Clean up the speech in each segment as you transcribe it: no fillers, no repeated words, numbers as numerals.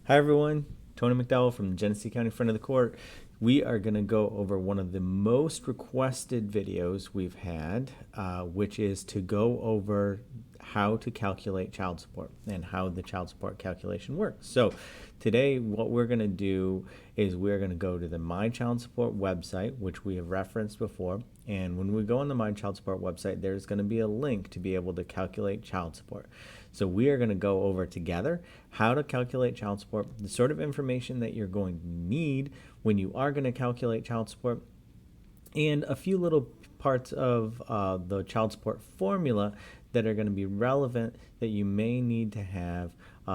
Hi everyone, Tony McDowell from the Genesee County Front of the Court. We are going to go over one of the most requested videos we've had, which is to go over how to calculate child support and how the child support calculation works. So today what we're going to do is we're going to go to the MiChildSupport website, which we have referenced before. And when we go on the MiChildSupport website, there's going to be a link to be able to calculate child support. So we are going to go over together how to calculate child support, the sort of information that you're going to need when you are going to calculate child support, and a few little parts of the child support formula that are going to be relevant that you may need to have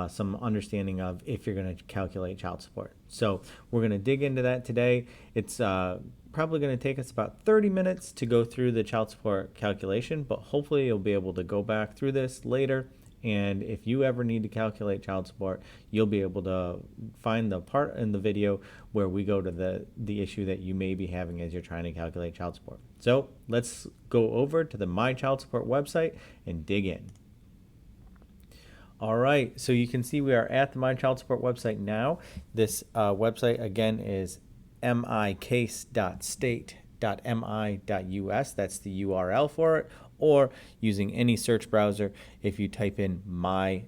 some understanding of if you're going to calculate child support. So we're going to dig into that today. It's probably going to take us about 30 minutes to go through the child support calculation, but hopefully you'll be able to go back through this later. And if you ever need to calculate child support, you'll be able to find the part in the video where we go to the issue that you may be having as you're trying to calculate child support. So let's go over to the MiChildSupport website and dig in. All right, so you can see we are at the MiChildSupport website now. This website again is micase.state.mi.us. That's the URL for it. Or using any search browser, if you type in MI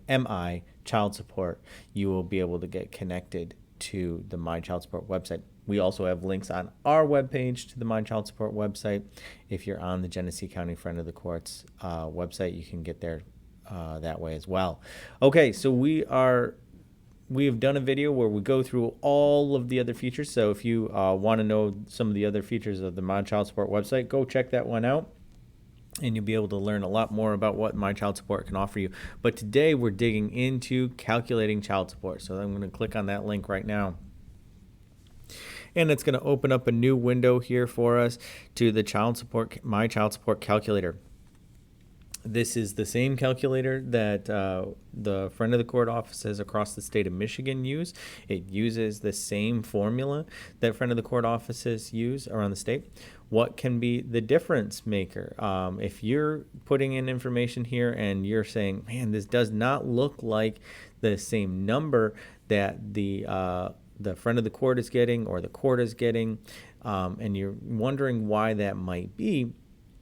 Child Support, you will be able to get connected to the MiChildSupport website. We also have links on our webpage to the MiChildSupport website. If you're on the Genesee County Front of the Courts website, you can get there that way as well. Okay, so we have done a video where we go through all of the other features. So if you want to know some of the other features of the MiChildSupport website, go check that one out. And you'll be able to learn a lot more about what MiChildSupport can offer you. But today we're digging into calculating child support. So I'm going to click on that link right now. And it's going to open up a new window here for us to the MiChildSupport calculator. This is the same calculator that the Friend of the Court offices across the state of Michigan use. It uses the same formula that Friend of the Court offices use around the state. What can be the difference maker? If you're putting in information here and you're saying, man, this does not look like the same number that the Friend of the Court is getting or the court is getting, and you're wondering why that might be,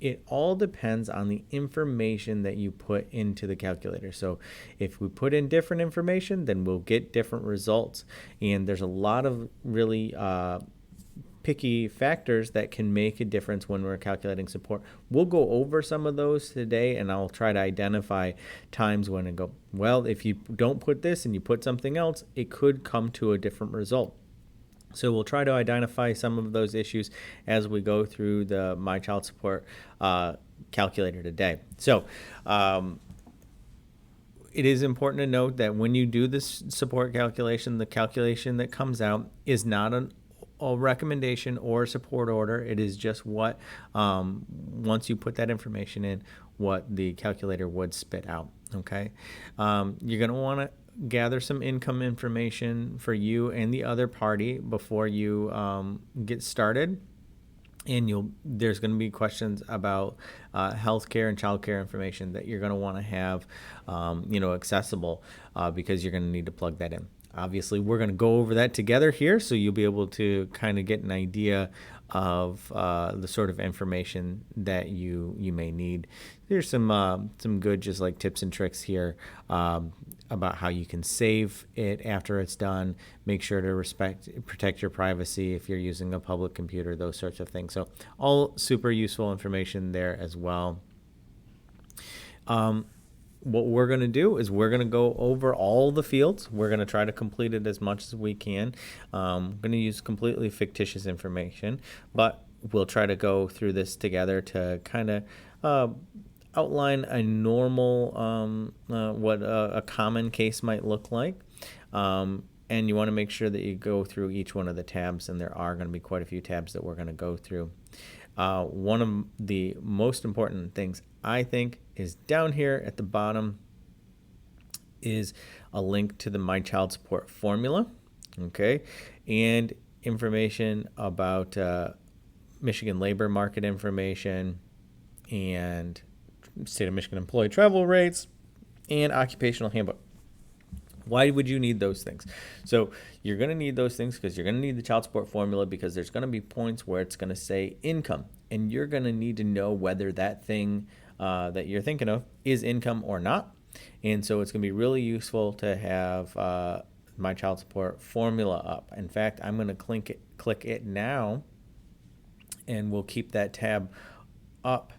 it all depends on the information that you put into the calculator. So if we put in different information, then we'll get different results. And there's a lot of really picky factors that can make a difference when we're calculating support. We'll go over some of those today, and I'll try to identify times when and go, well, if you don't put this and you put something else, it could come to a different result. So we'll try to identify some of those issues as we go through the MiChildSupport calculator today. So it is important to note that when you do this support calculation, the calculation that comes out is not a recommendation or a support order. It is just what, once you put that information in, what the calculator would spit out, okay? You're going to want to gather some income information for you and the other party before you get started. And there's going to be questions about health care and child care information that you're going to want to have accessible because you're going to need to plug that in. Obviously, we're going to go over that together here, so you'll be able to kind of get an idea of the sort of information that you may need. There's some good just like tips and tricks here about how you can save it after it's done. Make sure to protect your privacy if you're using a public computer, those sorts of things. So all super useful information there as well. What we're going to do is we're going to go over all the fields. We're going to try to complete it as much as we can. I'm going to use completely fictitious information, but we'll try to go through this together to kind of outline a normal, what a common case might look like. And you want to make sure that you go through each one of the tabs, and there are going to be quite a few tabs that we're going to go through. One of the most important things, I think, is down here at the bottom is a link to the MiChildSupport formula, okay, and information about Michigan labor market information and state of Michigan employee travel rates and occupational handbook. Why would you need those things? So you're going to need those things because you're going to need the child support formula, because there's going to be points where it's going to say income, and you're going to need to know whether that thing that you're thinking of is income or not. And so it's going to be really useful to have my child support formula up. In fact, I'm going to click it now, and we'll keep that tab up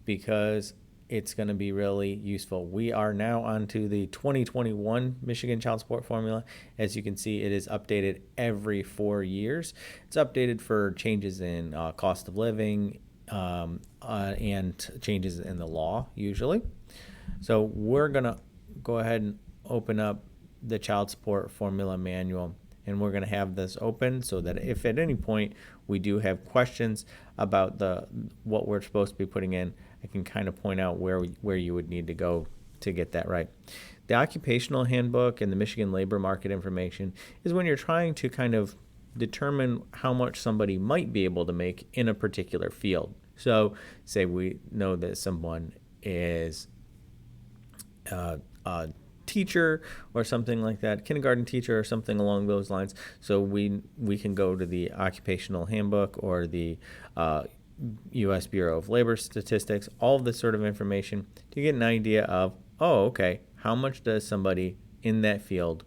because it's going to be really useful. We are now onto the 2021 Michigan Child Support Formula. As you can see, it is updated every 4 years. It's updated for changes in cost of living and changes in the law, usually. So we're going to go ahead and open up the Child Support Formula Manual, and we're going to have this open so that if at any point we do have questions about what we're supposed to be putting in, I can kind of point out where you would need to go to get that right. The Occupational Handbook and the Michigan Labor Market Information is when you're trying to kind of determine how much somebody might be able to make in a particular field. So say we know that someone is a teacher or something like that, kindergarten teacher or something along those lines. So we can go to the Occupational Handbook or the U.S. Bureau of Labor Statistics, all of this sort of information to get an idea of, oh, okay, how much does somebody in that field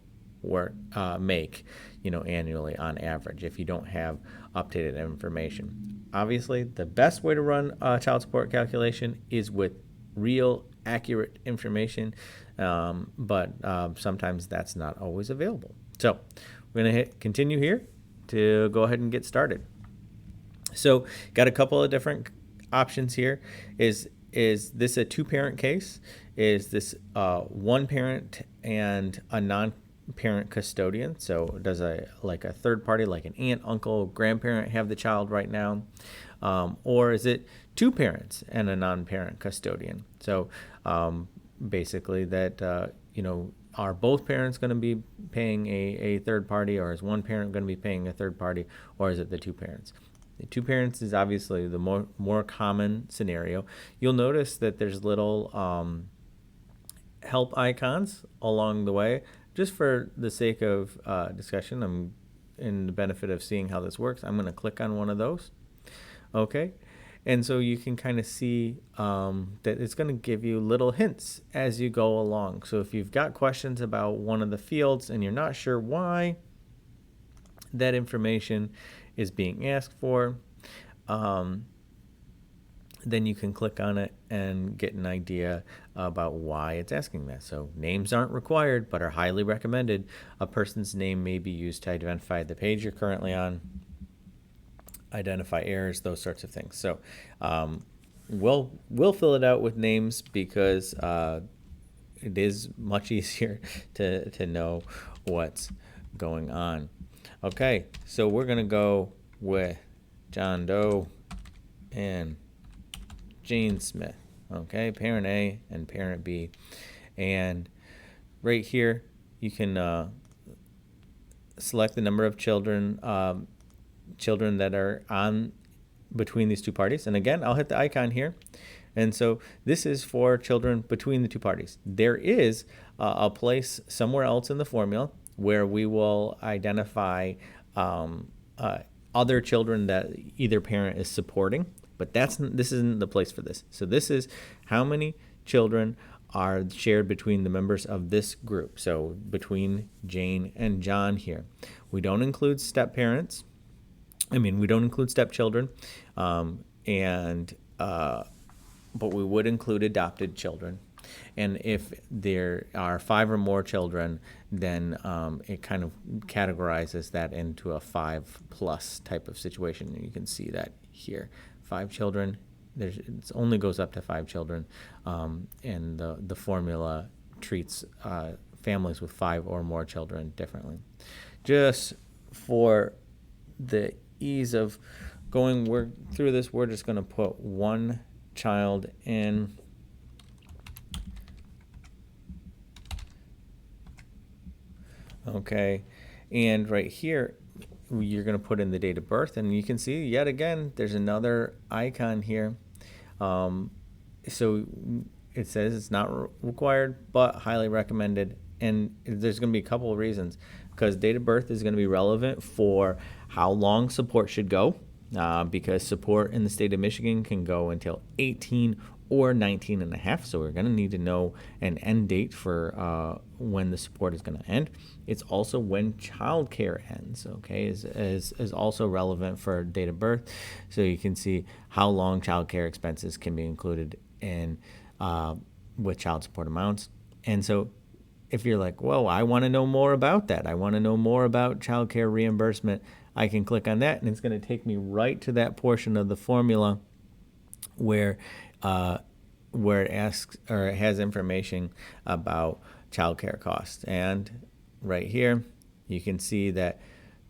make, annually on average, if you don't have updated information. Obviously, the best way to run a child support calculation is with real, accurate information, but sometimes that's not always available. So we're going to hit continue here to go ahead and get started. So got a couple of different options here. Is this a two-parent case? Is this one parent and a non-parent custodian? So does a third party, like an aunt, uncle, grandparent, have the child right now? Or is it two parents and a non-parent custodian? So basically that, are both parents going to be paying a third party, or is one parent going to be paying a third party, or is it the two parents? The two parents is obviously the more common scenario. You'll notice that there's little help icons along the way. Just for the sake of discussion, I'm in the benefit of seeing how this works. I'm going to click on one of those. Okay. And so you can kind of see that it's going to give you little hints as you go along. So if you've got questions about one of the fields and you're not sure why that information is being asked for, then you can click on it and get an idea about why it's asking that. So names aren't required but are highly recommended. A person's name may be used to identify the page you're currently on, identify errors, those sorts of things. So we'll fill it out with names because it is much easier to know what's going on. Okay, so we're going to go with John Doe and Jane Smith. Okay, parent A and parent B. And right here, you can select the number of children that are on between these two parties. And again, I'll hit the icon here. And so this is for children between the two parties. There is a place somewhere else in the formula where we will identify other children that either parent is supporting, but this isn't the place for this. So this is how many children are shared between the members of this group. So between Jane and John here. We don't include step-parents. We don't include stepchildren, but we would include adopted children. And if there are 5 or more children, then it kind of categorizes that into a 5+ type of situation. And you can see that here. 5 children, it only goes up to 5 children, and the formula treats families with 5 or more children differently. Just for the ease of going through this, we're just going to put one child in. Okay, and right here you're going to put in the date of birth, and you can see yet again there's another icon here. So it says it's not required but highly recommended. And there's going to be a couple of reasons, because date of birth is going to be relevant for how long support should go, because support in the state of Michigan can go until 18 or 19 and a half. So we're going to need to know an end date for when the support is going to end. It's also when childcare ends, okay, is also relevant for date of birth. So you can see how long childcare expenses can be included in with child support amounts. And so if you're like, whoa, I want to know more about that, I want to know more about childcare reimbursement, I can click on that, and it's going to take me right to that portion of the formula where it asks, or it has information about childcare costs. And right here, you can see that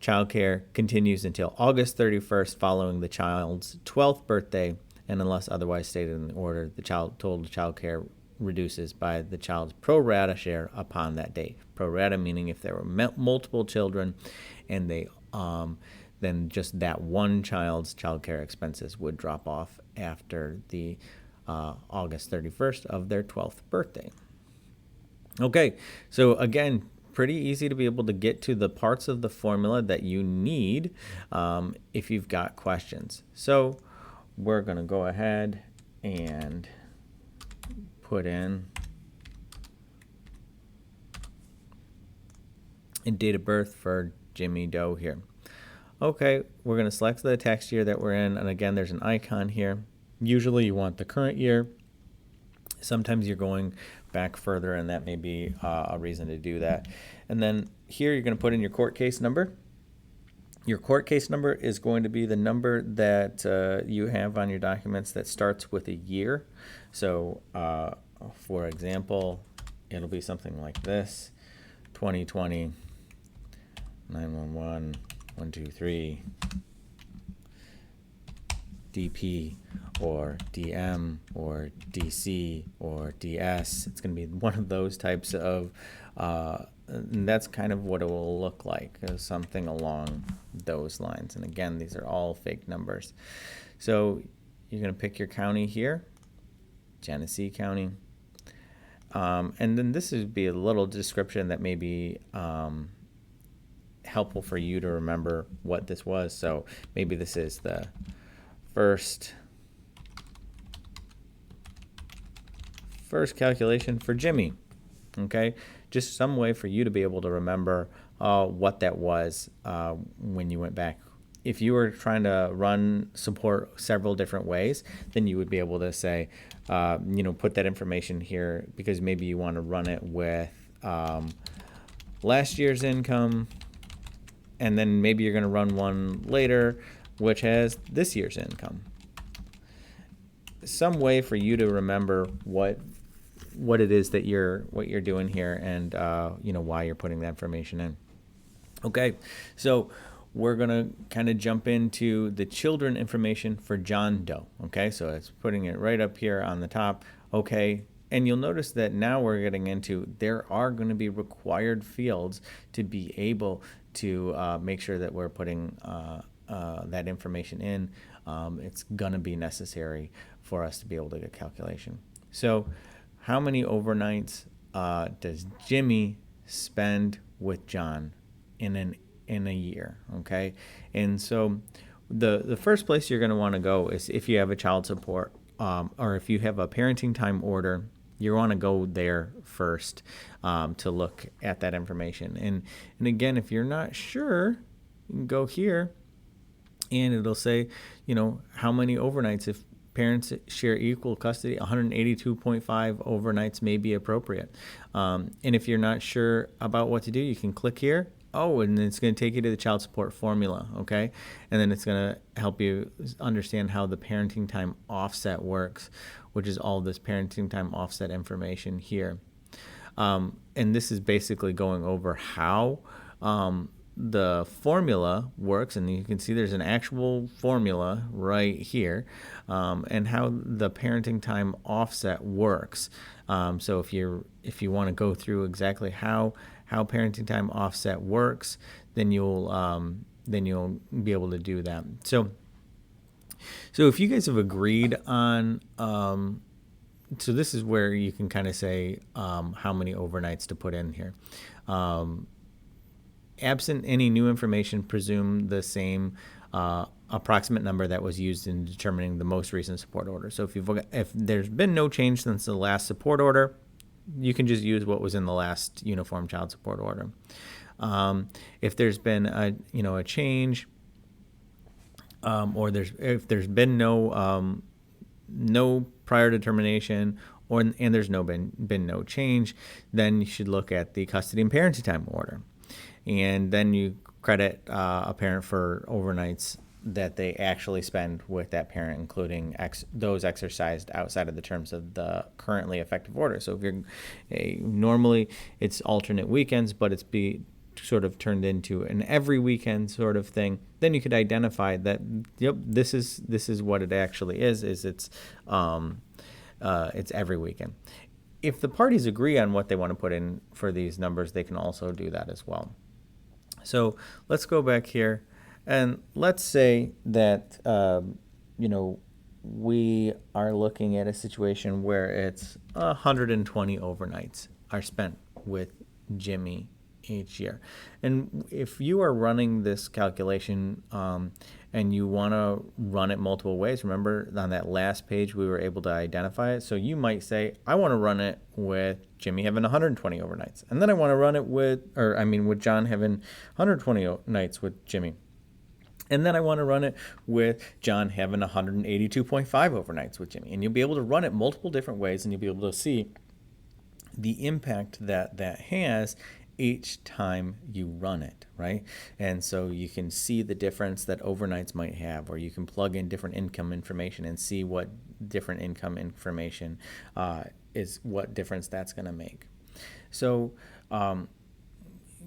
childcare continues until August 31st following the child's 12th birthday, and unless otherwise stated in the order, the total childcare reduces by the child's pro rata share upon that date. Pro rata meaning if there were multiple children, and they then just that one child's childcare expenses would drop off after the August 31st of their 12th birthday. Okay, so again, pretty easy to be able to get to the parts of the formula that you need if you've got questions. So we're going to go ahead and put in a date of birth for Jimmy Doe here. Okay, we're going to select the tax year that we're in, and again, there's an icon here. Usually you want the current year. Sometimes you're going back further, and that may be a reason to do that. And then here you're going to put in your court case number. Your court case number is going to be the number that you have on your documents that starts with a year. So, for example, it'll be something like this: 2020, 911, 123, DP, or DM, or DC, or DS. It's going to be one of those types of, and that's kind of what it will look like, something along those lines. And again, these are all fake numbers. So you're going to pick your county here, Genesee County. And then this would be a little description that may be helpful for you to remember what this was. So maybe this is the first calculation for Jimmy. Okay, just some way for you to be able to remember what that was when you went back. If you were trying to run support several different ways, then you would be able to say, put that information here, because maybe you want to run it with last year's income, and then maybe you're going to run one later which has this year's income. Some way for you to remember what it is that you're doing here, and why you're putting that information in. Okay, so we're gonna kind of jump into the children information for John Doe. Okay, so it's putting it right up here on the top. Okay, and you'll notice that now we're getting into, there are going to be required fields to be able to make sure that we're putting that information in. It's going to be necessary for us to be able to get a calculation. So how many overnights does Jimmy spend with John in a year? Okay, and so the first place you're going to want to go is if you have a child support or if you have a parenting time order. You want to go there first to look at that information. And again, if you're not sure, you can go here and it'll say, how many overnights. If parents share equal custody, 182.5 overnights may be appropriate. And if you're not sure about what to do, you can click here. Oh, and it's going to take you to the child support formula, okay? And then it's going to help you understand how the parenting time offset works, which is all this parenting time offset information here. And this is basically going over how the formula works, and you can see there's an actual formula right here, and how the parenting time offset works. So if you want to go through exactly how parenting time offset works, then you'll be able to do that. So if you guys have agreed on so this is where you can kind of say how many overnights to put in here. Absent any new information, presume the same approximate number that was used in determining the most recent support order. So if there's been no change since the last support order, you can just use what was in the last uniform child support order. If there's been a change, or if there's been no prior determination, and there's been no change, then you should look at the custody and parenting time order, and then you credit a parent for overnights that they actually spend with that parent, including those exercised outside of the terms of the currently effective order. So if you're normally it's alternate weekends, but it's sort of turned into an every weekend sort of thing, then you could identify that, yep, this is what it actually is it's every weekend. If the parties agree on what they want to put in for these numbers, they can also do that as well. So let's go back here, and let's say that we are looking at a situation where it's 120 overnights are spent with Jimmy each year. And if you are running this calculation and you want to run it multiple ways, remember on that last page we were able to identify it. So you might say, I want to run it with Jimmy having 120 overnights. And then I want to run it with John having 120 nights with Jimmy. And then I want to run it with John having 182.5 overnights with Jimmy. And you'll be able to run it multiple different ways, and you'll be able to see the impact that has each time you run it, right? And so you can see the difference that overnights might have, or you can plug in different income information and see what different income information is, what difference that's going to make. So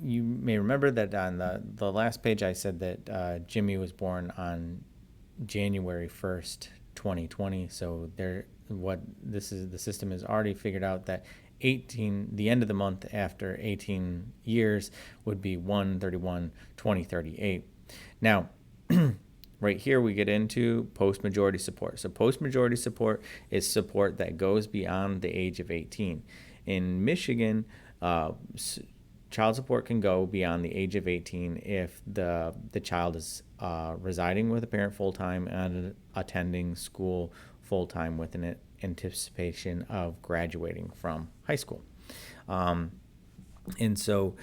you may remember that on the last page I said that Jimmy was born on January 1st, 2020. So the system has already figured out that the end of the month after 18 years would be 1/31/2038. Now, right here we get into post-majority support. So post-majority support is support that goes beyond the age of 18. In Michigan, child support can go beyond the age of 18 if the child is residing with a parent full-time and attending school full-time with an anticipation of graduating from high school. And so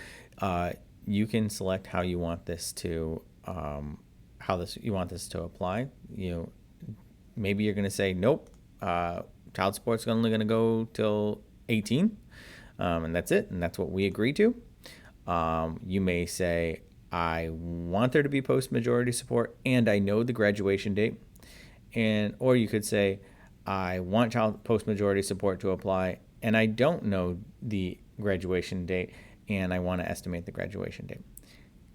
you can select how you want this to apply. Maybe you're going to say, nope, child support's only going to go till 18, and that's it, and that's what we agree to. You may say, I want there to be post-majority support, and I know the graduation date. Or you could say, I want child post-majority support to apply, and I don't know the graduation date, and I want to estimate the graduation date.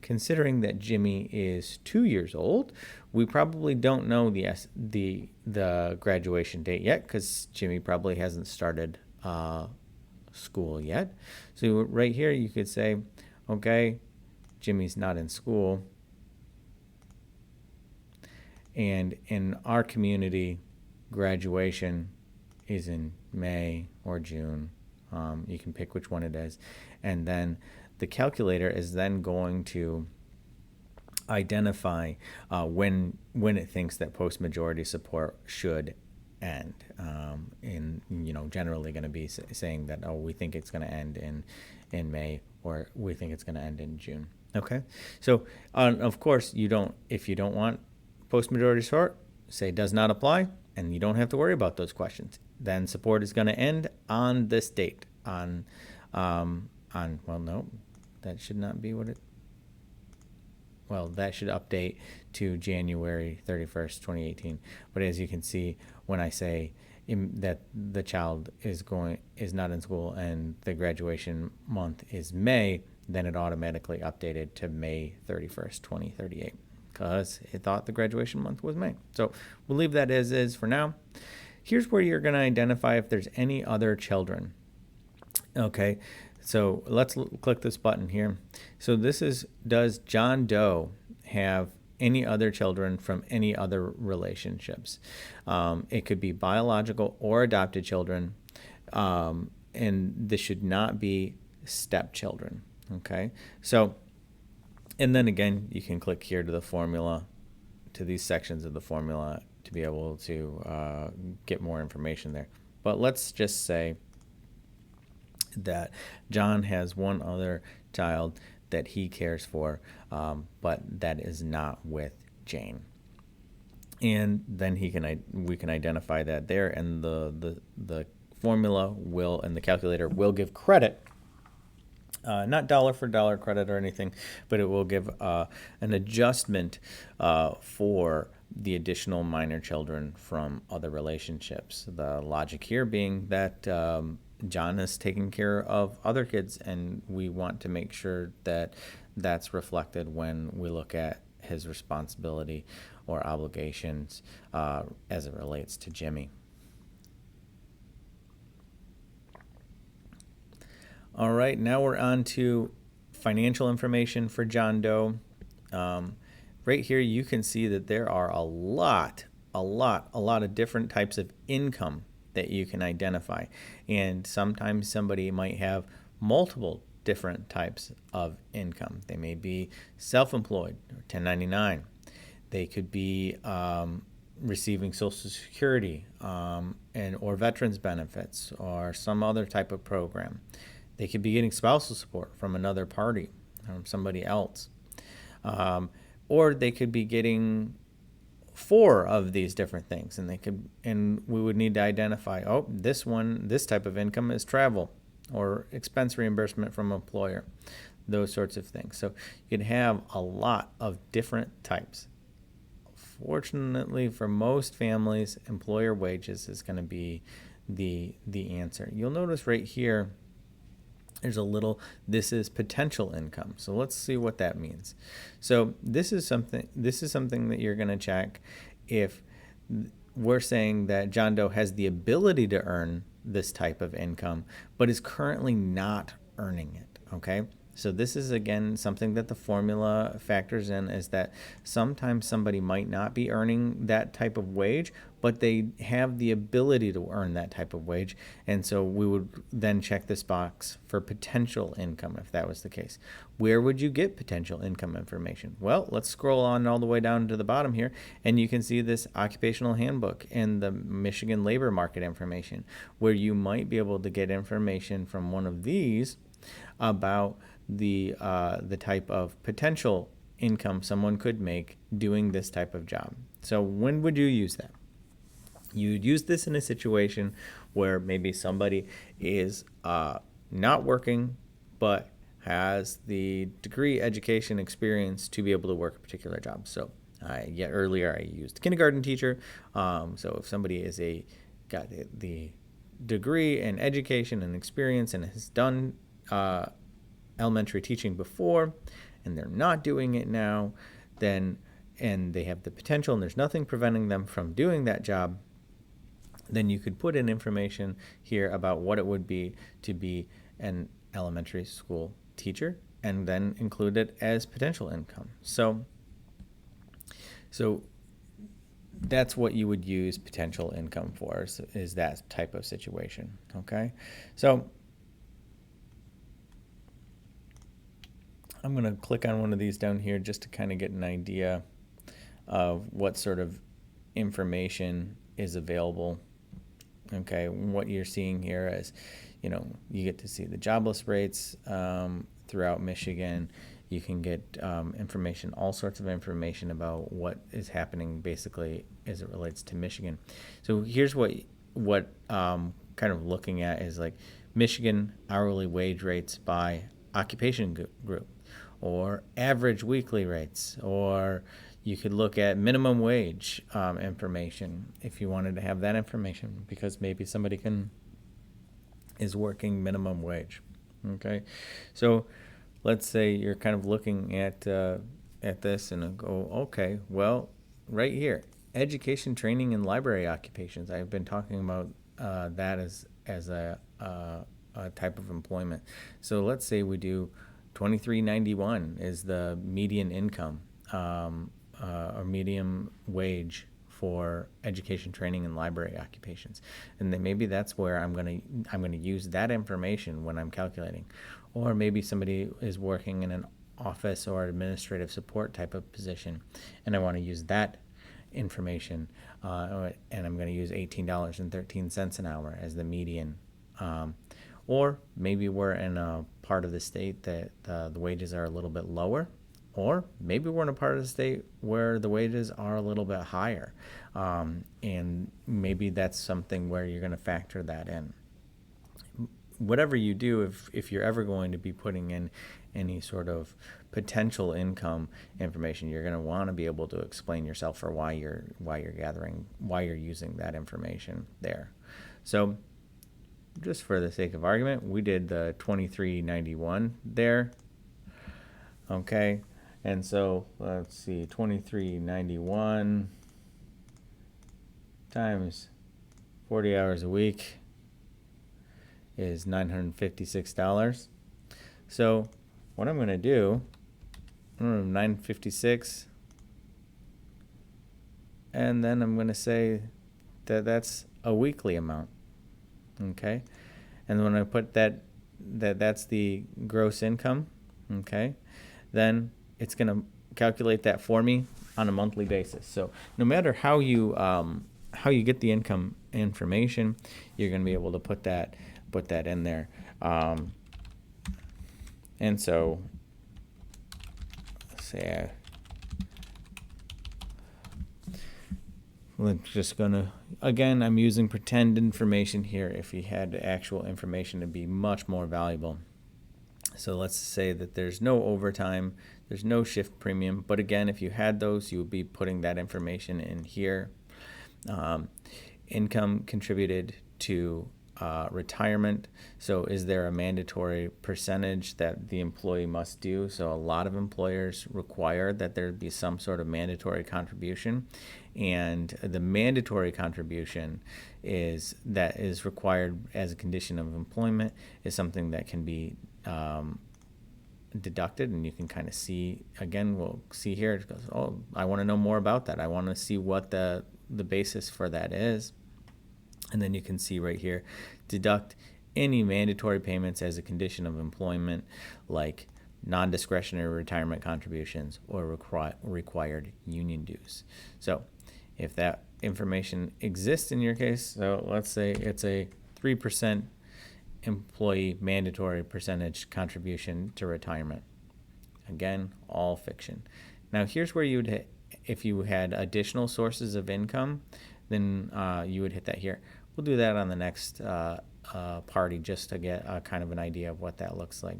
Considering that Jimmy is 2 years old, we probably don't know the graduation date yet, because Jimmy probably hasn't started school yet. So right here you could say, okay, Jimmy's not in school, and in our community, graduation is in May or June. You can pick which one it is. And then the calculator is then going to identify when it thinks that post-majority support should end. Generally going to be saying that, we think it's going to end in May, or we think it's going to end in June. Okay? So, of course, if you don't want post-majority support, say does not apply, and you don't have to worry about those questions. Then support is going to end on this date. That should not be what it. Well, that should update to January 31st, 2018. But as you can see, when I say that the child is not in school and the graduation month is May, then it automatically updated to May 31st, 2038. Because it thought the graduation month was May. So we'll leave that as is for now. Here's where you're going to identify if there's any other children. Okay, so let's click this button here. So this is, does John Doe have any other children from any other relationships. It could be biological or adopted children, and this should not be stepchildren. Okay, so, and then again, you can click here to the formula, to these sections of the formula to be able to get more information there. But let's just say that John has one other child that he cares for, but that is not with Jane. And then we can identify that there, and the formula will, and the calculator will give credit, not dollar for dollar credit or anything, but it will give an adjustment for the additional minor children from other relationships. The logic here being that John is taking care of other kids, and we want to make sure that that's reflected when we look at his responsibility or obligations as it relates to Jimmy. All right, now we're on to financial information for John Doe. Right here, you can see that there are a lot of different types of income that you can identify. And sometimes somebody might have multiple different types of income. They may be self-employed or 1099. They could be receiving Social Security or veterans benefits or some other type of program. They could be getting spousal support from another party, from somebody else. Or they could be getting 4 of these different things, and we would need to identify, this type of income is travel or expense reimbursement from employer, those sorts of things. So you could have a lot of different types. Fortunately, for most families, employer wages is going to be the answer. You'll notice right here, there's this is potential income. So let's see what that means. So this is something that you're going to check if we're saying that John Doe has the ability to earn this type of income, but is currently not earning it. Okay. So this is, again, something that the formula factors in, is that sometimes somebody might not be earning that type of wage, but they have the ability to earn that type of wage. And so we would then check this box for potential income if that was the case. Where would you get potential income information? Well, let's scroll on all the way down to the bottom here, and you can see this occupational handbook and the Michigan labor market information, where you might be able to get information from one of these about the type of potential income someone could make doing this type of job. So when would you use that? You'd use this in a situation where maybe somebody is not working but has the degree, education, experience to be able to work a particular job. So earlier I used kindergarten teacher. So if somebody is got the degree and education and experience and has done elementary teaching before, and they're not doing it now, and they have the potential and there's nothing preventing them from doing that job, then you could put in information here about what it would be to be an elementary school teacher, and then include it as potential income. So that's what you would use potential income for, is that type of situation. Okay, so I'm going to click on one of these down here just to kind of get an idea of what sort of information is available. Okay, what you're seeing here is, you get to see the jobless rates throughout Michigan. You can get information, all sorts of information about what is happening basically as it relates to Michigan. So here's what kind of looking at is like Michigan hourly wage rates by occupation group, or average weekly rates, or you could look at minimum wage information if you wanted to have that information, because maybe somebody is working minimum wage. Okay, so let's say you're kind of looking at this and go, okay, well, right here, education, training, and library occupations. I've been talking about that as a type of employment. So let's say we do $23.91 is the median income or medium wage for education, training, and library occupations, and then maybe that's where I'm gonna use that information when I'm calculating, or maybe somebody is working in an office or administrative support type of position, and I want to use that information, and I'm going to use $18.13 an hour as the median. Or maybe we're in a part of the state that the wages are a little bit lower, or maybe we're in a part of the state where the wages are a little bit higher, and maybe that's something where you're going to factor that in. Whatever you do, if you're ever going to be putting in any sort of potential income information, you're going to want to be able to explain yourself for why you're using that information there. So just for the sake of argument, we did the 2391 there. Okay, and so let's see, 2391 times 40 hours a week is $956. So what I'm going to do, $956, and then I'm going to say that that's a weekly amount. Okay, and when I put that's the gross income. Okay, then it's going to calculate that for me on a monthly basis. So no matter how you get the income information, you're going to be able to put that in there. And so let's say we're just gonna, again, I'm using pretend information here. If you had actual information, it'd be much more valuable. So let's say that there's no overtime, there's no shift premium, but again, if you had those, you would be putting that information in here. Income contributed to retirement. So is there a mandatory percentage that the employee must do? So a lot of employers require that there be some sort of mandatory contribution, and the mandatory contribution is required as a condition of employment is something that can be deducted, and you can kind of see, again, we'll see here, it goes, oh, I want to know more about that. I want to see what the basis for that is. And then you can see right here, deduct any mandatory payments as a condition of employment, like non-discretionary retirement contributions or required union dues. So if that information exists in your case, so let's say it's a 3% employee mandatory percentage contribution to retirement. Again, all fiction. Now here's where you would hit, if you had additional sources of income, then you would hit that here. We'll do that on the next party just to get kind of an idea of what that looks like.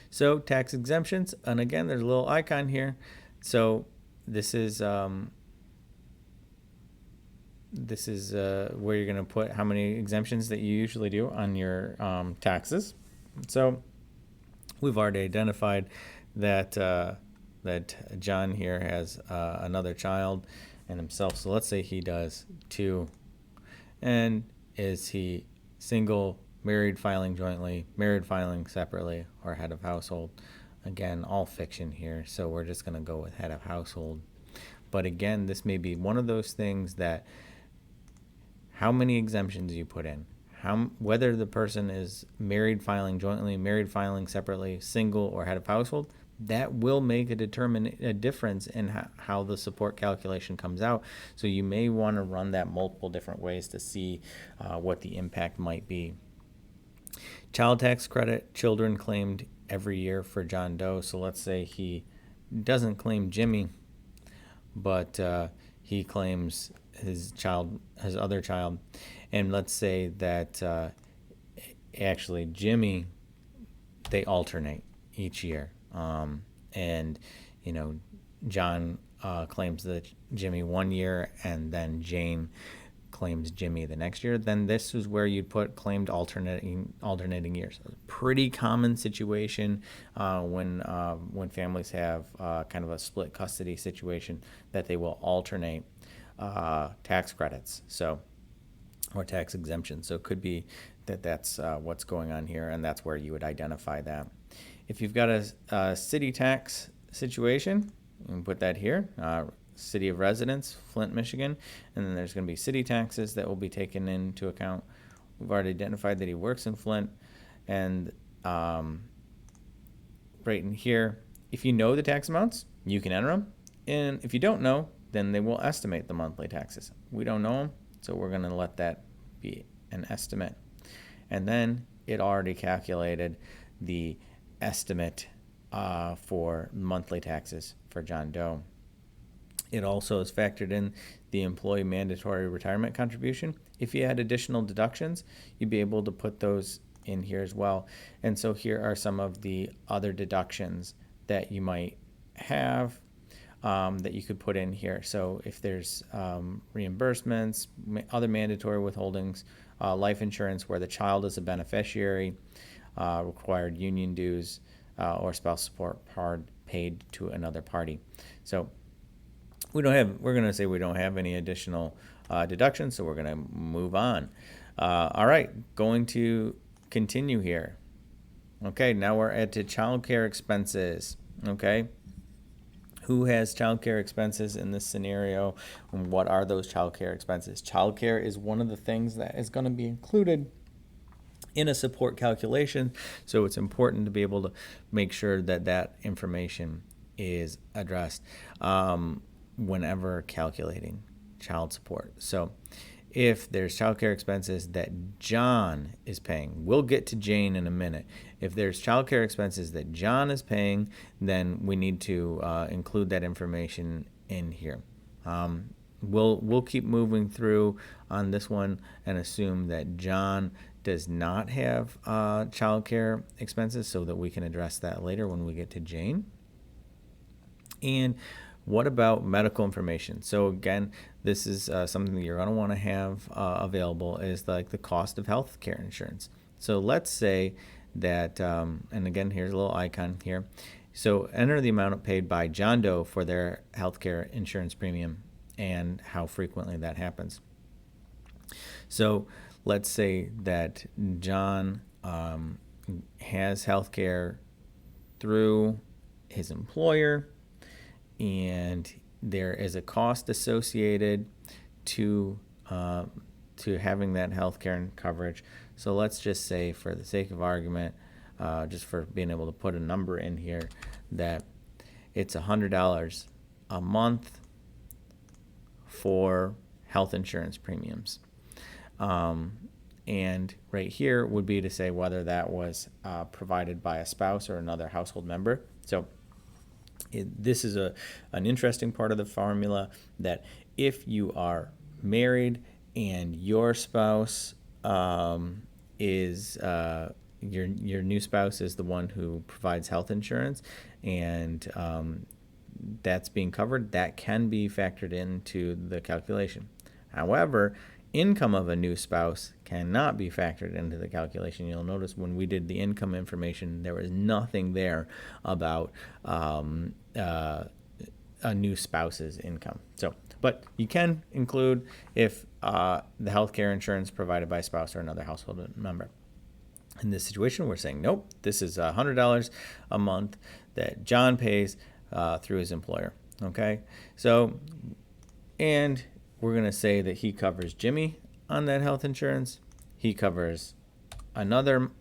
So tax exemptions, and again, there's a little icon here. So this is where you're going to put how many exemptions that you usually do on your taxes. So we've already identified that that John here has another child and himself. So let's say he does 2. And is he single, married, filing jointly, married, filing separately, or head of household? Again, all fiction here, so we're just going to go with head of household. But again, this may be one of those things that how many exemptions you put in, whether the person is married, filing jointly, married, filing separately, single, or head of household, that will make a difference in how the support calculation comes out. So you may want to run that multiple different ways to see what the impact might be. Child tax credit, children claimed every year for John Doe. So let's say he doesn't claim Jimmy, but he claims his other child. And let's say that actually Jimmy, they alternate each year. And John claims that Jimmy one year, and then Jane claims Jimmy the next year. Then this is where you'd put claimed alternating years. A pretty common situation when families have kind of a split custody situation, that they will alternate tax credits, or tax exemptions. So it could be that's what's going on here, and that's where you would identify that. If you've got a city tax situation, You can put that here, city of residence, Flint, Michigan, and then there's going to be city taxes that will be taken into account. We've already identified that he works in Flint, and right in here, if you know the tax amounts, you can enter them, and if you don't know, then they will estimate the monthly taxes. We don't know them, so we're going to let that be an estimate. And then it already calculated the estimate for monthly taxes for John Doe. It also is factored in the employee mandatory retirement contribution. If you had additional deductions, you'd be able to put those in here as well. And so here are some of the other deductions that you might have that you could put in here. So if there's reimbursements, other mandatory withholdings, life insurance where the child is a beneficiary, required union dues, or spouse support paid to another party. So we're going to say we don't have any additional deductions, so we're going to move on. All right, going to continue here. Okay, now we're at child care expenses. Okay, who has child care expenses in this scenario, and what are those child care expenses? Child care is one of the things that is going to be included in a support calculation, so it's important to be able to make sure that that information is addressed whenever calculating child support. So if there's child care expenses that John is paying, we'll get to Jane in a minute. If there's child care expenses that John is paying, then we need to include that information in here. We'll keep moving through on this one and assume that John does not have child care expenses, so that we can address that later when we get to Jane. And what about medical information? So again, this is something that you're going to want to have available, is like the cost of health care insurance. So let's say that, and again, here's a little icon here. So enter the amount paid by John Doe for their health care insurance premium and how frequently that happens. So let's say that John has health care through his employer, and there is a cost associated to having that health care coverage. So let's just say, for the sake of argument, just for being able to put a number in here, that it's $100 a month for health insurance premiums. And right here would be to say whether that was provided by a spouse or another household member. So this is an interesting part of the formula, that if you are married and your spouse is your new spouse is the one who provides health insurance, and that's being covered, that can be factored into the calculation. However, income of a new spouse cannot be factored into the calculation. You'll notice when we did the income information, there was nothing there about a new spouse's income. So, but you can include if the health care insurance provided by a spouse or another household member. In this situation, we're saying, nope, this is $100 a month that John pays through his employer. Okay, so, and we're going to say that he covers Jimmy on that health insurance. He covers another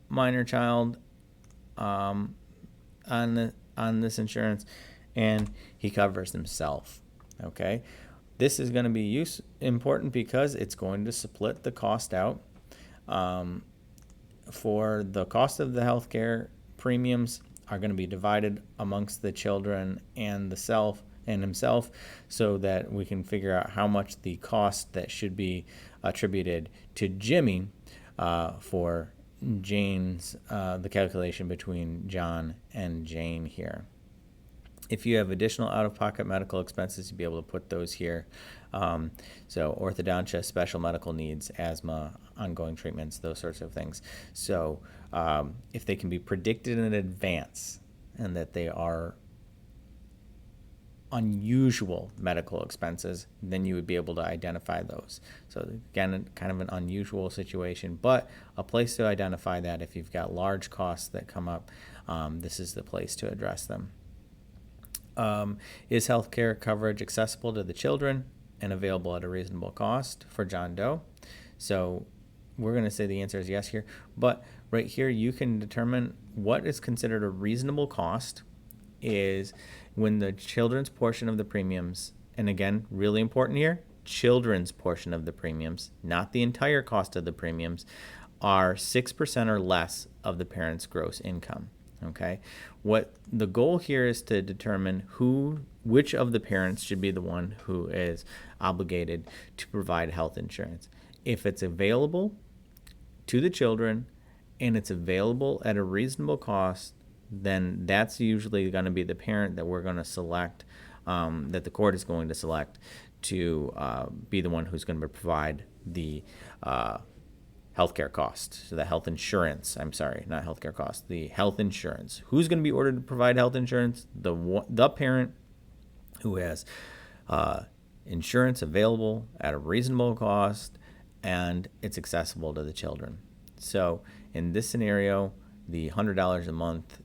minor child on this insurance, and he covers himself. Okay, this is going to be important because it's going to split the cost out. For the cost of the health care, premiums are going to be divided amongst the children and himself, so that we can figure out how much the cost that should be attributed to Jimmy for Jane's, the calculation between John and Jane here. If you have additional out-of-pocket medical expenses, you'll be able to put those here. So orthodontia, special medical needs, asthma, ongoing treatments, those sorts of things. So if they can be predicted in advance and that they are unusual medical expenses, then you would be able to identify those. So again, kind of an unusual situation, but a place to identify that. If you've got large costs that come up, this is the place to address them. Is healthcare coverage accessible to the children and available at a reasonable cost for John Doe? So we're going to say the answer is yes here. But right here, you can determine what is considered a reasonable cost is when the children's portion of the premiums, and again, really important here, children's portion of the premiums, not the entire cost of the premiums, are 6% or less of the parent's gross income. Okay, what the goal here is to determine which of the parents should be the one who is obligated to provide health insurance. If it's available to the children and it's available at a reasonable cost, then that's usually going to be the parent that we're going to select, that the court is going to select to be the one who's going to provide the healthcare cost. So the health insurance, I'm sorry, not healthcare cost, the health insurance. Who's going to be ordered to provide health insurance? The parent who has insurance available at a reasonable cost and it's accessible to the children. So in this scenario, the $100 a month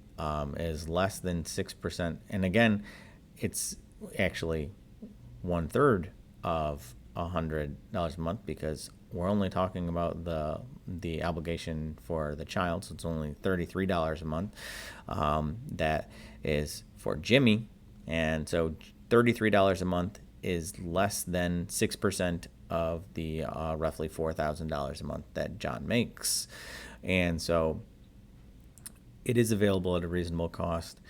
is less than 6%. And again, it's actually 1/3 of $100 a month because we're only talking about the obligation for the child, so it's only $33 a month. That is for Jimmy, and so $33 a month is less than 6% of the roughly $4,000 a month that John makes, and so it is available at a reasonable cost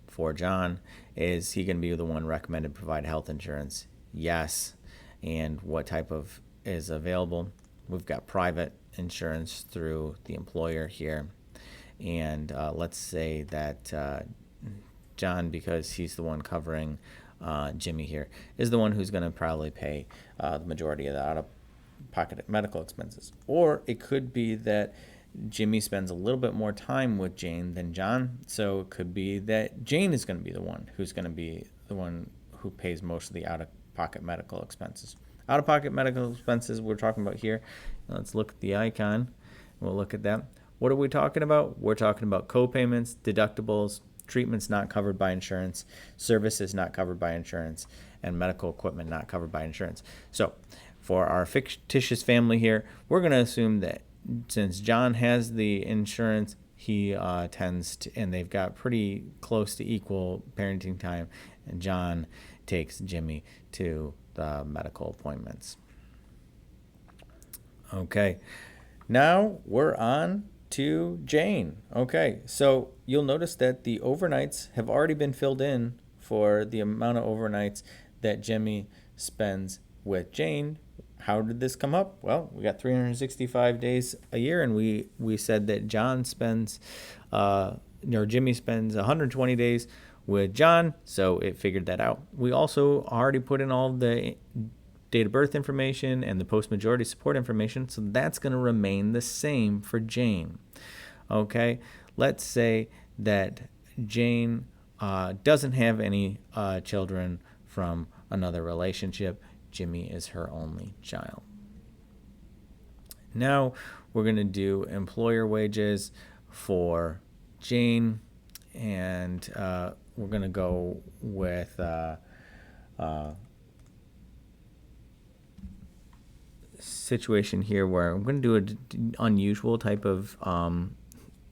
for John. Is he going to be the one recommended to provide health insurance? Yes. And what type of is available? We've got private insurance through the employer here. And let's say that John, because he's the one covering Jimmy here, is the one who's going to probably pay the majority of the out-of-pocket medical expenses. Or it could be that Jimmy spends a little bit more time with Jane than John, so it could be that Jane is going to be the one who's going to be the one who pays most of the out-of-pocket medical expenses. Out-of-pocket medical expenses we're talking about here. Let's look at the icon. We'll look at that. What are we talking about? We're talking about co-payments, deductibles, treatments not covered by insurance, services not covered by insurance, and medical equipment not covered by insurance. So for our fictitious family here, we're going to assume that since John has the insurance, he tends to, and they've got pretty close to equal parenting time, and John takes Jimmy to the medical appointments. Okay, now we're on to Jane. Okay, so you'll notice that the overnights have already been filled in for the amount of overnights that Jimmy spends with Jane. How did this come up? Well, we got 365 days a year, and we said that Jimmy spends 120 days with John, so it figured that out. We also already put in all the date of birth information and the post-majority support information, so that's going to remain the same for Jane. Okay, let's say that Jane doesn't have any children from another relationship. Jimmy is her only child. Now we're going to do employer wages for Jane, and we're going to go with situation here where I'm going to do an unusual type of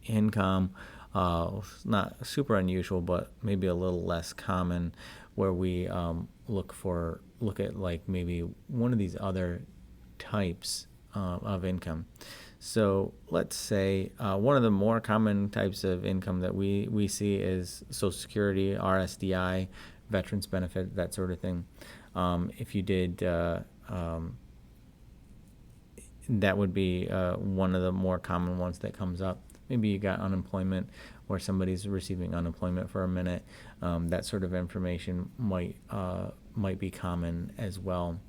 income, not super unusual, but maybe a little less common, where we look at like maybe one of these other types of income. So let's say one of the more common types of income that we see is Social Security, RSDI, veterans benefit, that sort of thing. If you did, that would be one of the more common ones that comes up. Maybe you got unemployment, where somebody's receiving unemployment for a minute. That sort of information might be common as well.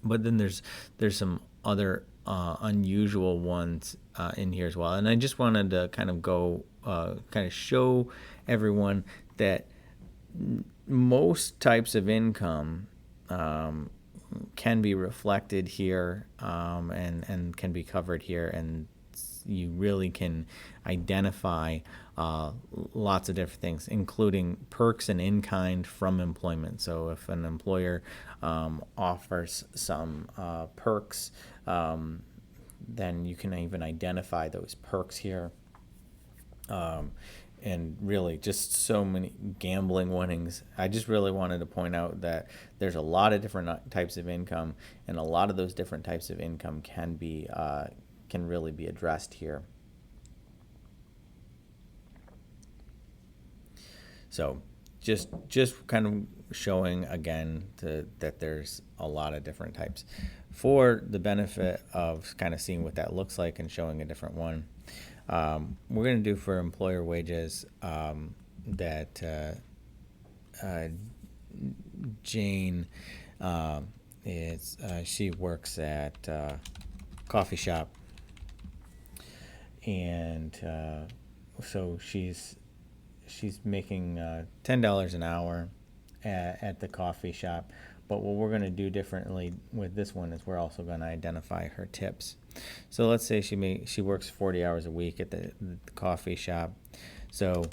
But then there's some other unusual ones in here as well. And I just wanted to kind of show everyone that most types of income can be reflected here and can be covered here, and you really can identify lots of different things, including perks and in-kind from employment. So if an employer offers some perks, then you can even identify those perks here. And really just so many gambling winnings. I just really wanted to point out that there's a lot of different types of income, and a lot of those different types of income can really be addressed here. So just kind of showing again that there's a lot of different types. For the benefit of kind of seeing what that looks like and showing a different one, we're going to do for employer wages that Jane she works at a coffee shop, and so she's making $10 an hour at the coffee shop. But what we're going to do differently with this one is we're also going to identify her tips. So let's say she works 40 hours a week at the coffee shop. So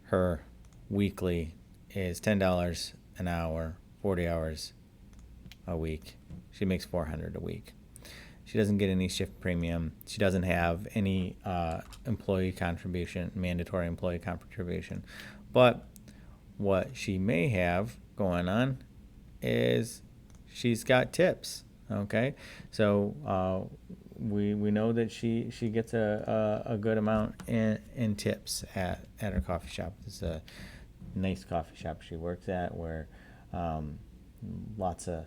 her weekly is $10 an hour, 40 hours a week. She makes $400 a week. She doesn't get any shift premium. She doesn't have any employee contribution, mandatory employee contribution. But what she may have going on is she's got tips. Okay, so we know that she gets a good amount in tips at her coffee shop. It's a nice coffee shop she works at, where lots of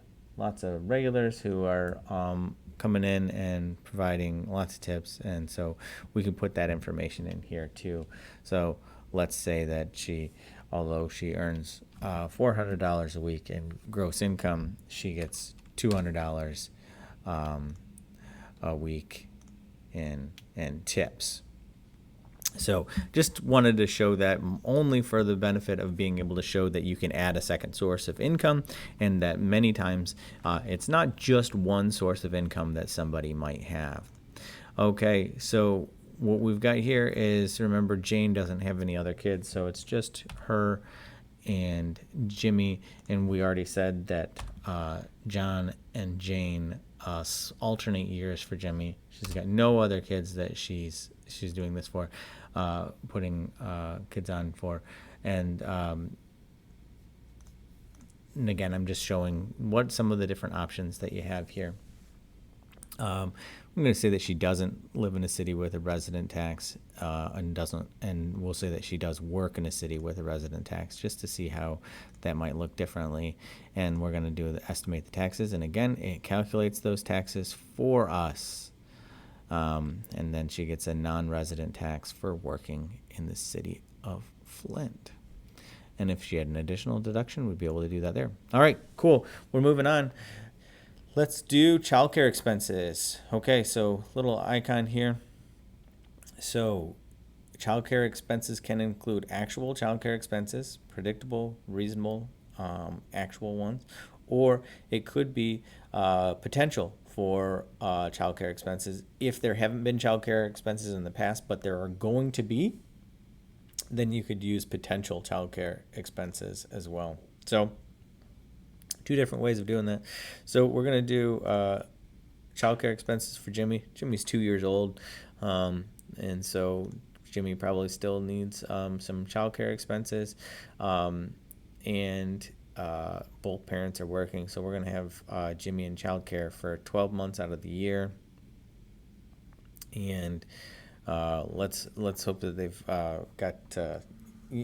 regulars who are coming in and providing lots of tips, and so we can put that information in here too. So let's say that although she earns $400 a week in gross income, she gets $200 a week in tips. So just wanted to show that only for the benefit of being able to show that you can add a second source of income, and that many times it's not just one source of income that somebody might have. Okay, so what we've got here is, remember, Jane doesn't have any other kids, so it's just her and Jimmy, and we already said that John and Jane alternate years for Jimmy. She's got no other kids that she's doing this for, putting kids on for, and again, I'm just showing what some of the different options that you have here. I'm going to say that she doesn't live in a city with a resident tax, and we'll say that she does work in a city with a resident tax, just to see how that might look differently. And we're going to estimate the taxes, and again, it calculates those taxes for us. And then she gets a non-resident tax for working in the city of Flint. And if she had an additional deduction, we'd be able to do that there. All right, cool. We're moving on. Let's do childcare expenses. Okay, so little icon here. So childcare expenses can include actual childcare expenses, predictable, reasonable, actual ones, or it could be potential for childcare expenses. If there haven't been childcare expenses in the past, but there are going to be, then you could use potential childcare expenses as well. So two different ways of doing that. So we're going to do childcare expenses for Jimmy. Jimmy's 2 years old, and so Jimmy probably still needs some childcare expenses, and both parents are working. So we're going to have Jimmy in childcare for 12 months out of the year, and let's hope that they've got.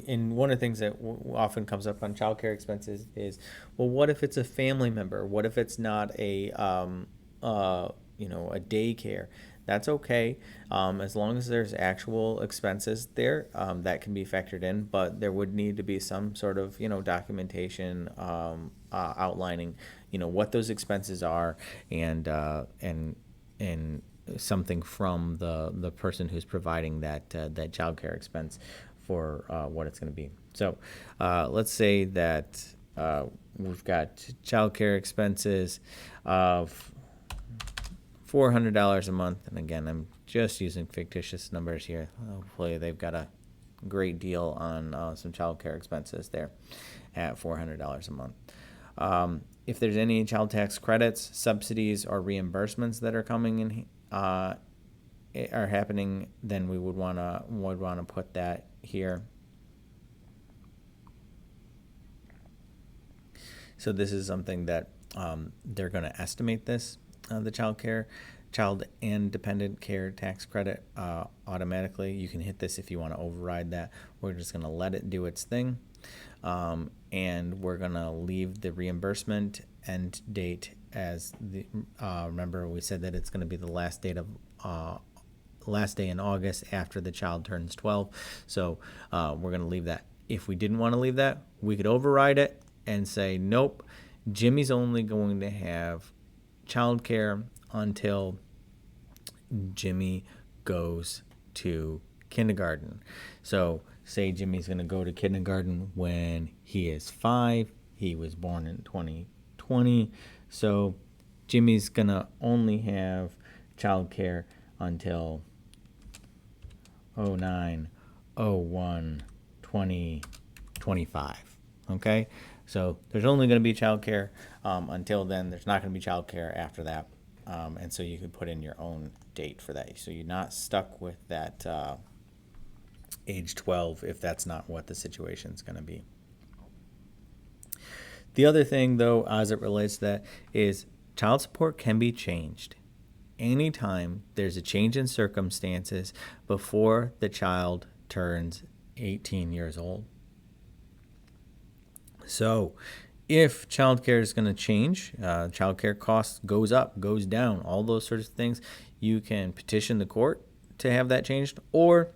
And one of the things that often comes up on childcare expenses is, well, what if it's a family member? What if it's not a daycare? That's okay, as long as there's actual expenses there, that can be factored in. But there would need to be some sort of documentation outlining what those expenses are, and something from the person who's providing that childcare expense for what it's going to be. So let's say that we've got childcare expenses of $400 a month, and again, I'm just using fictitious numbers here. Hopefully they've got a great deal on some child care expenses there at $400 a month. If there's any child tax credits, subsidies, or reimbursements that are coming in, are happening, then we would want to put that here. So this is something that they're going to estimate this, the child and dependent care tax credit automatically. You can hit this if you want to override that. We're just going to let it do its thing. And we're going to leave the reimbursement end date as the, remember we said that it's going to be the last day in August after the child turns 12. So we're going to leave that. If we didn't want to leave that, we could override it and say, nope, Jimmy's only going to have child care until Jimmy goes to kindergarten. So say Jimmy's going to go to kindergarten when he is 5. He was born in 2020. So Jimmy's going to only have child care until 09/01/2025. Okay? So there's only going to be child care until then. There's not going to be child care after that. And so you could put in your own date for that. So you're not stuck with that age 12 if that's not what the situation's going to be. The other thing, though, as it relates to that, is child support can be changed anytime there's a change in circumstances before the child turns 18 years old. So if childcare is going to change, childcare costs goes up, goes down, all those sorts of things, you can petition the court to have that changed, or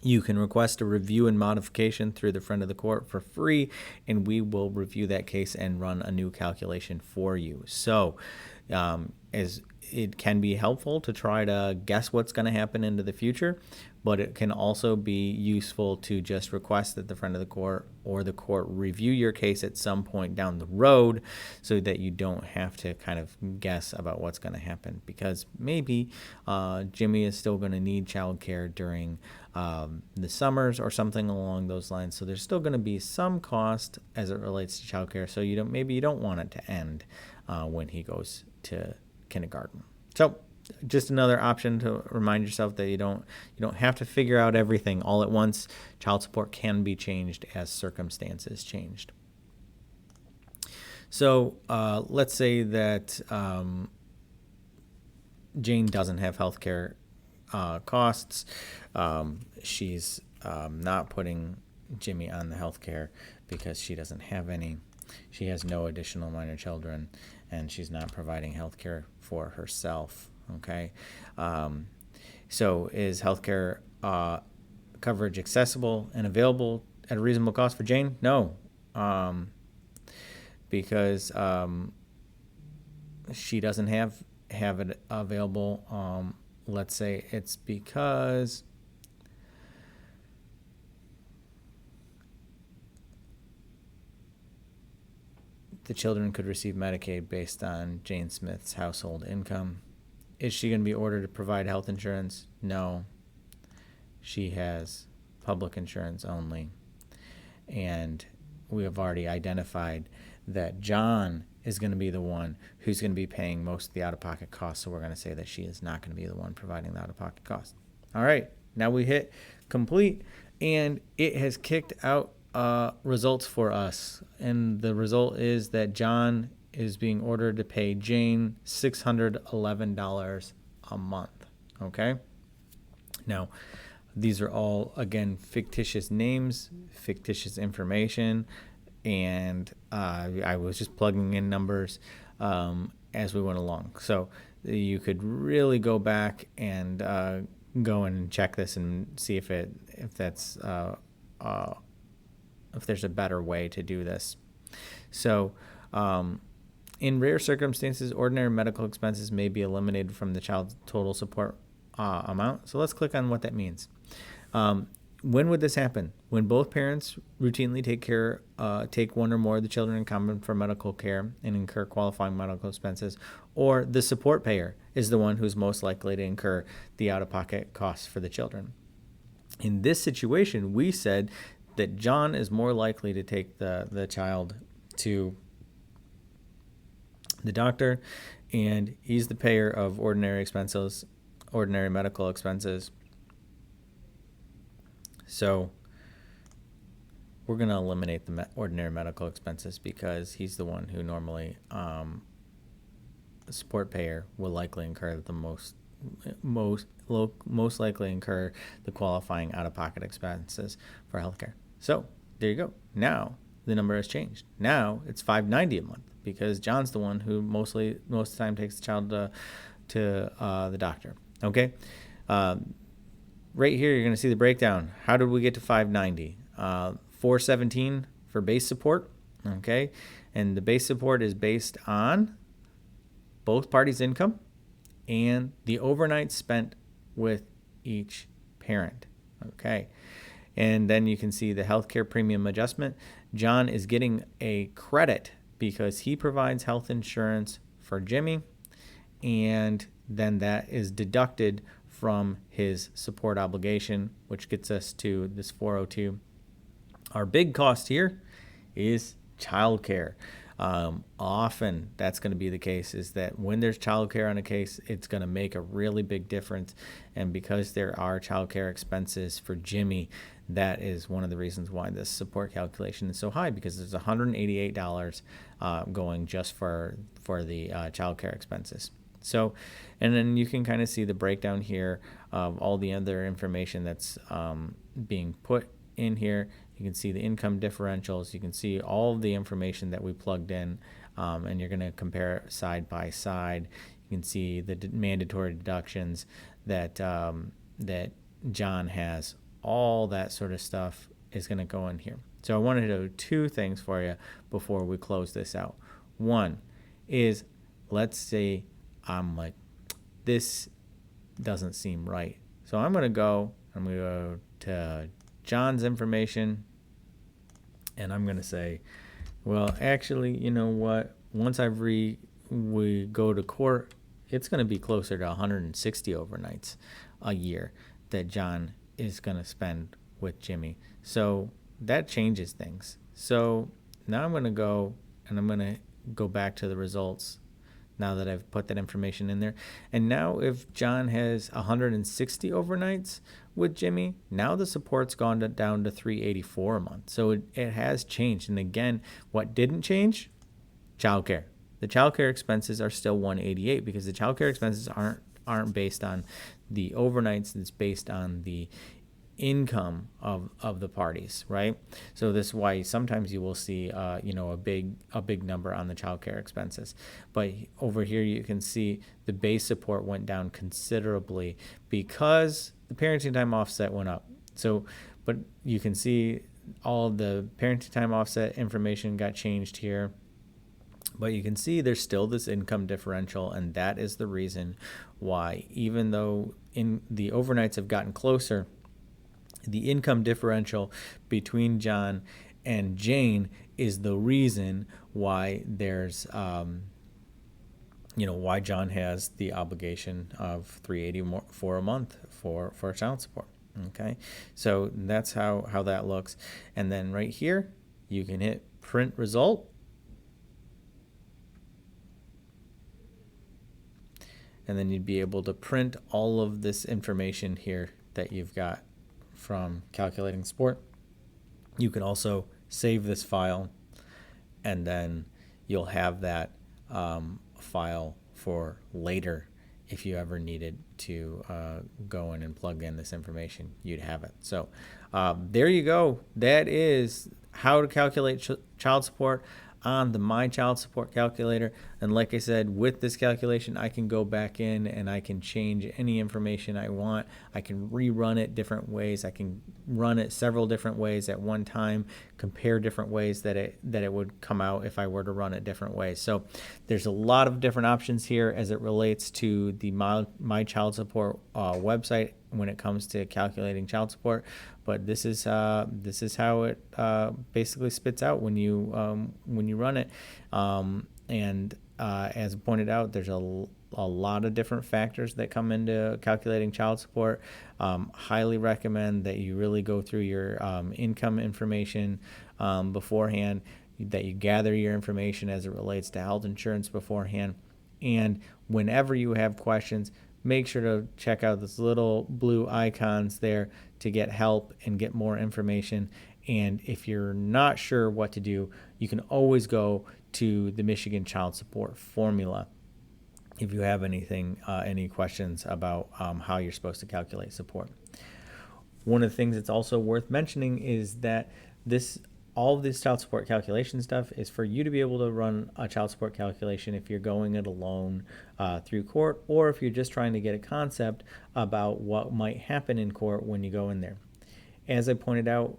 you can request a review and modification through the friend of the court for free, and we will review that case and run a new calculation for you. So as it can be helpful to try to guess what's going to happen into the future, but it can also be useful to just request that the friend of the court or the court review your case at some point down the road so that you don't have to kind of guess about what's going to happen, because maybe Jimmy is still going to need childcare during the summers or something along those lines. So there's still going to be some cost as it relates to childcare. So maybe you don't want it to end when he goes to kindergarten. So just another option to remind yourself that you don't have to figure out everything all at once. Child support can be changed as circumstances changed. So let's say that Jane doesn't have health care costs. She's not putting Jimmy on the health care because she doesn't have any. She has no additional minor children, and she's not providing health care for herself. Okay, so is healthcare coverage accessible and available at a reasonable cost for Jane? No, because she doesn't have it available. Let's say it's because the children could receive Medicaid based on Jane Smith's household income. Is she going to be ordered to provide health insurance? No. She has public insurance only. And we have already identified that John is going to be the one who's going to be paying most of the out-of-pocket costs, so we're going to say that she is not going to be the one providing the out-of-pocket costs. All right, now we hit complete, and it has kicked out results for us. And the result is that John is being ordered to pay Jane $611 a month. Okay? Now, these are all, again, fictitious names, fictitious information, and I was just plugging in numbers as we went along. So you could really go back and go and check this and see if there's a better way to do this. So in rare circumstances, ordinary medical expenses may be eliminated from the child's total support amount. So let's click on what that means. when would this happen? When both parents routinely take one or more of the children in common for medical care and incur qualifying medical expenses, or the support payer is the one who's most likely to incur the out-of-pocket costs for the children. In this situation, we said that John is more likely to take the child to the doctor, and he's the payer of ordinary medical expenses. So we're going to eliminate the ordinary medical expenses because he's the one who normally, the support payer will likely incur the most likely incur the qualifying out-of-pocket expenses for healthcare. So there you go. Now the number has changed. Now it's $590 a month because John's the one who most of the time takes the child to the doctor. Okay. Right here, you're going to see the breakdown. How did we get to $590? $417 for base support, okay? And the base support is based on both parties' income and the overnight spent with each parent, okay? And then you can see the healthcare premium adjustment. John is getting a credit because he provides health insurance for Jimmy, and then that is deducted from his support obligation, which gets us to this $402. Our big cost here is childcare. Often that's going to be the case, is that when there's childcare on a case, it's going to make a really big difference. And because there are childcare expenses for Jimmy, that is one of the reasons why this support calculation is so high, because there's $188 going just for the childcare expenses. So, and then you can kind of see the breakdown here of all the other information that's being put in here. You can see the income differentials. You can see all of the information that we plugged in, and you're going to compare it side by side. You can see the mandatory deductions that that John has. All that sort of stuff is going to go in here. So I wanted to do two things for you before we close this out. One is, let's say I'm like, this doesn't seem right. So I'm going to go to John's information, and I'm going to say, well, actually, you know what? Once we go to court, it's going to be closer to 160 overnights a year that John is going to spend with Jimmy. So that changes things. So now I'm going to go, and I'm going to go back to the results now that I've put that information in there. And now if John has 160 overnights with Jimmy, now the support's gone down to $384 a month. So it has changed. And again, what didn't change? Childcare. The childcare expenses are still $188 because the childcare expenses aren't based on the overnights. It's based on the income of the parties, right? So this is why sometimes you will see a big number on the childcare expenses. But over here you can see the base support went down considerably because the parenting time offset went up. So, but you can see all the parenting time offset information got changed here. But you can see there's still this income differential, and that is the reason why, even though in the overnights have gotten closer, the income differential between John and Jane is the reason why there's, why John has the obligation of $384 a month for child support. Okay, so that's how that looks. And then right here, you can hit print result. And then you'd be able to print all of this information here that you've got from calculating support. You can also save this file, and then you'll have that file for later. If you ever needed to go in and plug in this information, you'd have it. So there you go. That is how to calculate child support on the MiChildSupport calculator. And like I said, with this calculation, I can go back in and I can change any information I want. I can rerun it different ways. I can run it several different ways at one time, compare different ways that it would come out if I were to run it different ways. So there's a lot of different options here as it relates to the MiChildSupport website when it comes to calculating child support, but this is how it basically spits out when you run it. As pointed out, there's a lot of different factors that come into calculating child support. Highly recommend that you really go through your income information beforehand, that you gather your information as it relates to health insurance beforehand. And whenever you have questions, make sure to check out those little blue icons there to get help and get more information. And if you're not sure what to do, you can always go to the Michigan Child Support formula if you have any questions about how you're supposed to calculate support. One of the things that's also worth mentioning is that all of this child support calculation stuff is for you to be able to run a child support calculation if you're going it alone through court, or if you're just trying to get a concept about what might happen in court when you go in there. As I pointed out,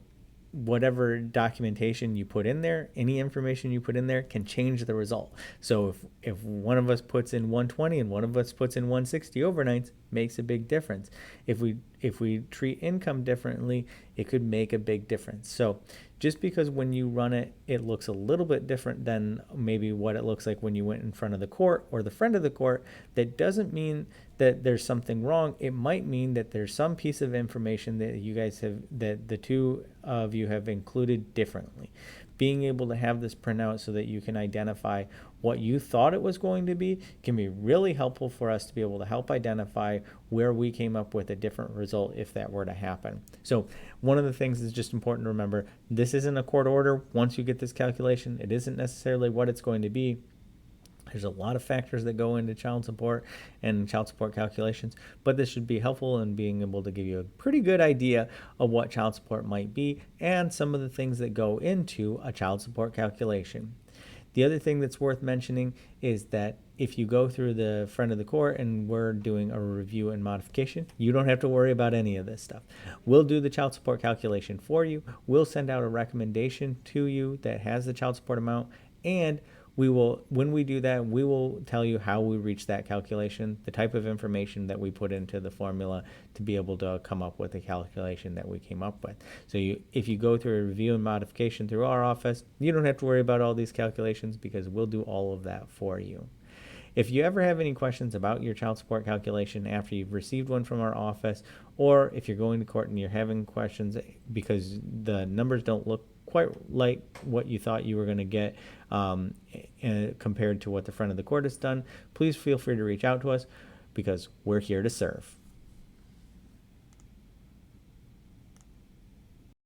whatever documentation you put in there, any information you put in there can change the result. So if one of us puts in 120 and one of us puts in 160 overnights, makes a big difference. If we treat income differently, it could make a big difference. So just because when you run it, it looks a little bit different than maybe what it looks like when you went in front of the court or the friend of the court, that doesn't mean that there's something wrong. It might mean that there's some piece of information that you guys have, that the two of you have included differently. Being able to have this printout so that you can identify what you thought it was going to be can be really helpful for us to be able to help identify where we came up with a different result if that were to happen. So one of the things that's just important to remember, this isn't a court order. Once you get this calculation, it isn't necessarily what it's going to be. There's a lot of factors that go into child support and child support calculations, but this should be helpful in being able to give you a pretty good idea of what child support might be and some of the things that go into a child support calculation. The other thing that's worth mentioning is that if you go through the friend of the court and we're doing a review and modification, you don't have to worry about any of this stuff. We'll do the child support calculation for you. We'll send out a recommendation to you that has the child support amount, and when we do that, we will tell you how we reach that calculation, the type of information that we put into the formula to be able to come up with the calculation that we came up with. So if you go through a review and modification through our office, you don't have to worry about all these calculations because we'll do all of that for you. If you ever have any questions about your child support calculation after you've received one from our office, or if you're going to court and you're having questions because the numbers don't look quite like what you thought you were going to get compared to what the friend of the court has done, please feel free to reach out to us because we're here to serve.